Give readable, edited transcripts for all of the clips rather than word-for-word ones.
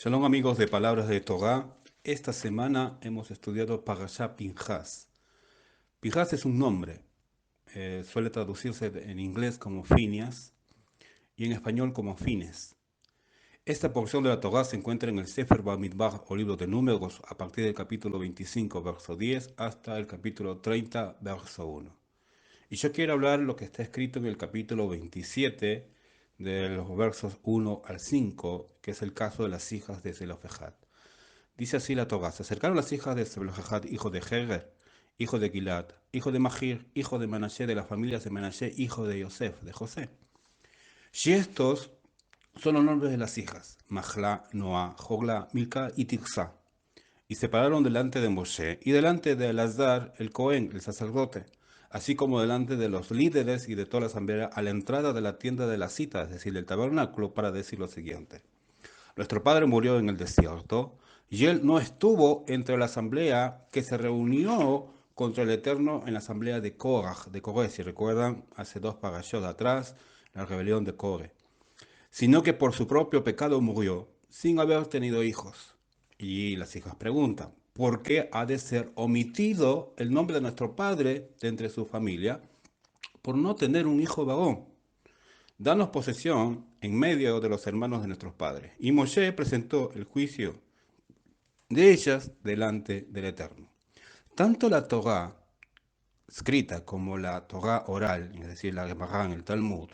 Shalom amigos de Palabras de Torá. Esta semana hemos estudiado Parashá Pinjas. Pinjas es un nombre, suele traducirse en inglés como Phineas y en español como Fines. Esta porción de la Torá se encuentra en el Sefer Bamidbar o libro de Números a partir del capítulo 25, verso 10 hasta el capítulo 30, verso 1. Y yo quiero hablar lo que está escrito en el capítulo 27 de los versos 1 al 5, que es el caso de las hijas de Zelofejad. Dice así la Torá: se acercaron las hijas de Zelofejad, hijo de Herer, hijo de Gilad, hijo de Mahir, hijo de Manashe, de las familias de Manashe, hijo de Yosef, de José. Y estos son los nombres de las hijas: Mahla, Noa, Jogla, Milca y Tirsa. Y se pararon delante de Moshe y delante de Elazar el Cohen, el sacerdote, así como delante de los líderes y de toda la asamblea a la entrada de la tienda de la cita, es decir, del tabernáculo, para decir lo siguiente: nuestro padre murió en el desierto, y él no estuvo entre la asamblea que se reunió contra el Eterno en la asamblea de Korah, de Coré, si recuerdan, hace dos parashot atrás, la rebelión de Coré, sino que por su propio pecado murió, sin haber tenido hijos. Y las hijas preguntan: ¿por qué ha de ser omitido el nombre de nuestro padre de entre su familia por no tener un hijo varón? Danos posesión en medio de los hermanos de nuestros padres. Y Moshe presentó el juicio de ellas delante del Eterno. Tanto la Torá escrita como la Torá oral, es decir, la Gemara en el Talmud,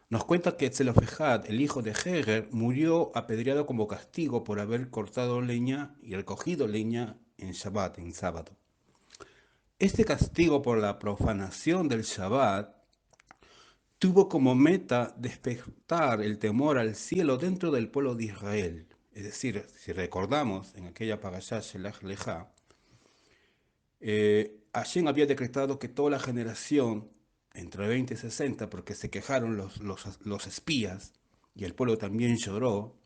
nos cuenta que Zelofejad, el hijo de Herer, murió apedreado como castigo por haber cortado leña y recogido leña en Shabbat, en sábado. Este castigo por la profanación del Shabbat tuvo como meta despertar el temor al cielo dentro del pueblo de Israel. Es decir, si recordamos en aquella parashá Shelach Lecha, Hashem había decretado que toda la generación, entre 20 y 60, porque se quejaron los espías, y el pueblo también lloró,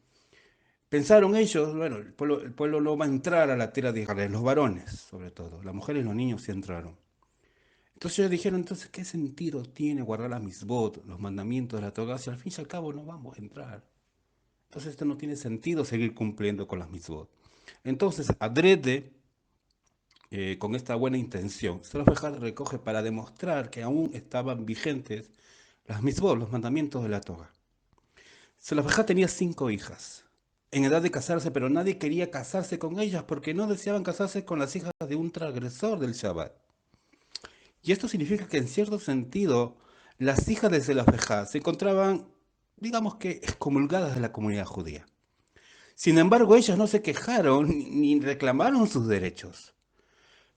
pensaron ellos: bueno, el pueblo no va a entrar a la tierra de Israel, los varones sobre todo, las mujeres y los niños sí entraron. Entonces ellos dijeron: entonces, ¿qué sentido tiene guardar las mitzvot, los mandamientos de la Torah, si al fin y al cabo no vamos a entrar? Entonces esto no tiene sentido seguir cumpliendo con las mitzvot. Entonces, adrede, con esta buena intención, Zelofejad recoge para demostrar que aún estaban vigentes las mitzvot, los mandamientos de la Torah. Zelofejad tenía 5 hijas en edad de casarse, pero nadie quería casarse con ellas porque no deseaban casarse con las hijas de un transgresor del Shabbat. Y esto significa que en cierto sentido las hijas de Zelofejad se encontraban, digamos que, excomulgadas de la comunidad judía. Sin embargo, ellas no se quejaron ni reclamaron sus derechos.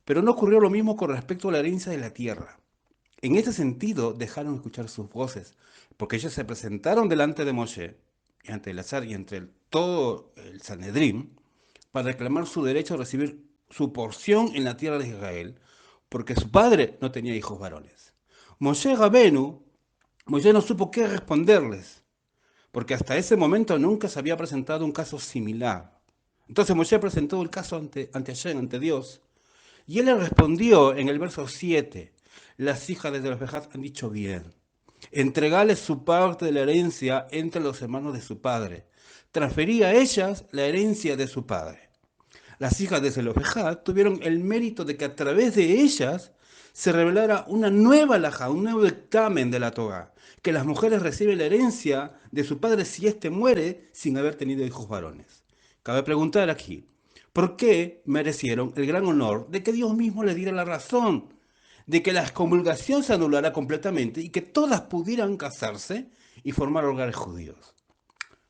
Pero no ocurrió lo mismo con respecto a la herencia de la tierra. En ese sentido, dejaron escuchar sus voces, porque ellos se presentaron delante de Moshe, y ante el azar y entre todo el Sanedrín, para reclamar su derecho a recibir su porción en la tierra de Israel, porque su padre no tenía hijos varones. Moshe Rabenu, Moshe no supo qué responderles, porque hasta ese momento nunca se había presentado un caso similar. Entonces Moshe presentó el caso ante Hashem, ante Dios, y él le respondió en el verso 7: las hijas de Zelofejad han dicho bien. Entregale su parte de la herencia entre los hermanos de su padre. Transferí a ellas la herencia de su padre. Las hijas de Zelofejad tuvieron el mérito de que a través de ellas se revelara una nueva alajá, un nuevo dictamen de la Torah, que las mujeres reciben la herencia de su padre si éste muere sin haber tenido hijos varones. Cabe preguntar aquí: ¿por qué merecieron el gran honor de que Dios mismo les diera la razón, de que la excomulgación se anulara completamente y que todas pudieran casarse y formar hogares judíos?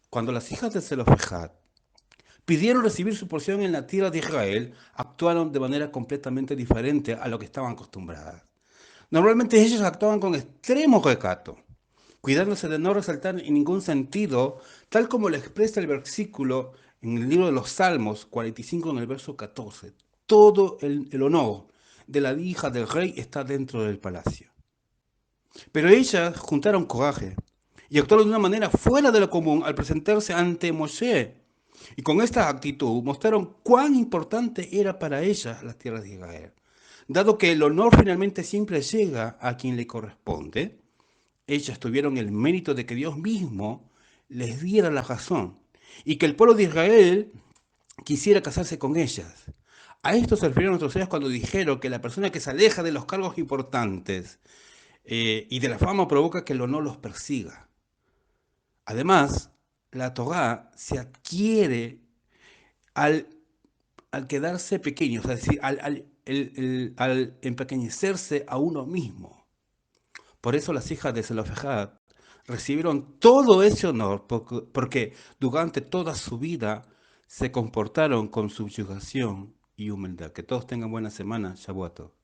Cuando las hijas de Zelofejad pidieron recibir su porción en la tierra de Israel, actuaron de manera completamente diferente a lo que estaban acostumbradas. Normalmente ellos actuaban con extremo recato, cuidándose de no resaltar en ningún sentido, tal como lo expresa el versículo en el libro de los Salmos 45 en el verso 14. Todo el honor de la hija del rey está dentro del palacio. Pero ellas juntaron coraje y actuaron de una manera fuera de lo común al presentarse ante Moshe. Y con esta actitud mostraron cuán importante era para ellas las tierras de Israel. Dado que el honor finalmente siempre llega a quien le corresponde, ellas tuvieron el mérito de que Dios mismo les diera la razón y que el pueblo de Israel quisiera casarse con ellas. A esto se refirieron nuestros sabios cuando dijeron que la persona que se aleja de los cargos importantes y de la fama provoca que el honor los persiga. Además, la Torá se adquiere al, al quedarse pequeño, o sea, es decir, al empequeñecerse a uno mismo. Por eso las hijas de Zelofejad recibieron todo ese honor, porque durante toda su vida se comportaron con subyugación y humildad. Que todos tengan buena semana. Shavuot Tov.